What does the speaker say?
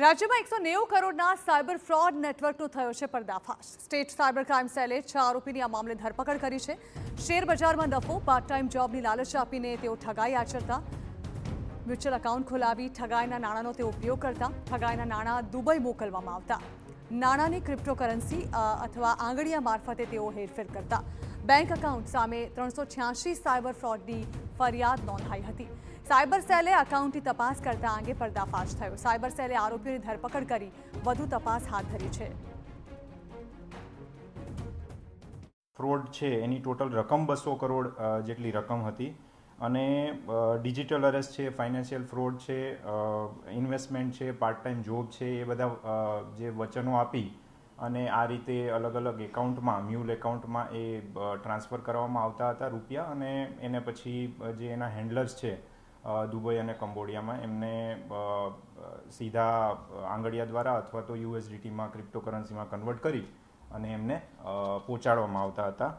રાજ્યમાં 190 કરોડના cyber fraud નેટવર્કનો થયો છે પર્દાફાશ। સ્ટેટ સાયબર ક્રાઇમ સેલે 6 આરોપીની આ મામલે ધરપકડ કરી છે। શેર બજારમાં નફો, પાર્ટ ટાઈમ જોબની લાલચ આપીને તેઓ ઠગાઈ આચરતા, મ્યુચ્યુઅલ એકાઉન્ટ ખોલાવી ઠગાઈના નાણાંનો તેઓ ઉપયોગ કરતા, ઠગાઈના નાણાં દુબઈ મોકલવામાં આવતા, નાણાંની ક્રિપ્ટોકરન્સી અથવા આંગળીયા મારફતે તેઓ હેરફેર કરતા। બેંક એકાઉન્ટ સામે 386 સાયબર ફ્રોડની ફરિયાદ નોંધાઈ હતી। સાયબર સેલે એકાઉન્ટની તપાસ કરતા અંગે પર્દાફાશ થયો। સાયબર સેલે આરોપીઓની ધરપકડ કરી વધુ તપાસ હાથ ધરી છે। ફ્રોડ છે એની ટોટલ રકમ 200 કરોડ જેટલી રકમ હતી અને ડિજિટલ અરેસ્ટ છે, ફાઇનાન્શિયલ ફ્રોડ છે, ઇન્વેસ્ટમેન્ટ છે, પાર્ટ ટાઈમ જોબ છે, એ બધા જે વચનો આપી અને આ રીતે અલગ અલગ એકાઉન્ટમાં, મ્યુલ એકાઉન્ટમાં એ ટ્રાન્સફર કરવામાં આવતા હતા રૂપિયા, અને એને પછી જે એના હેન્ડલર્સ છે દુબઈ અને કંબોડિયામાં, એમને સીધા આંગળીયા દ્વારા અથવા તો યુએસડીટીમાં, ક્રિપ્ટોકરન્સીમાં કન્વર્ટ કરી અને એમને પહોંચાડવામાં આવતા હતા।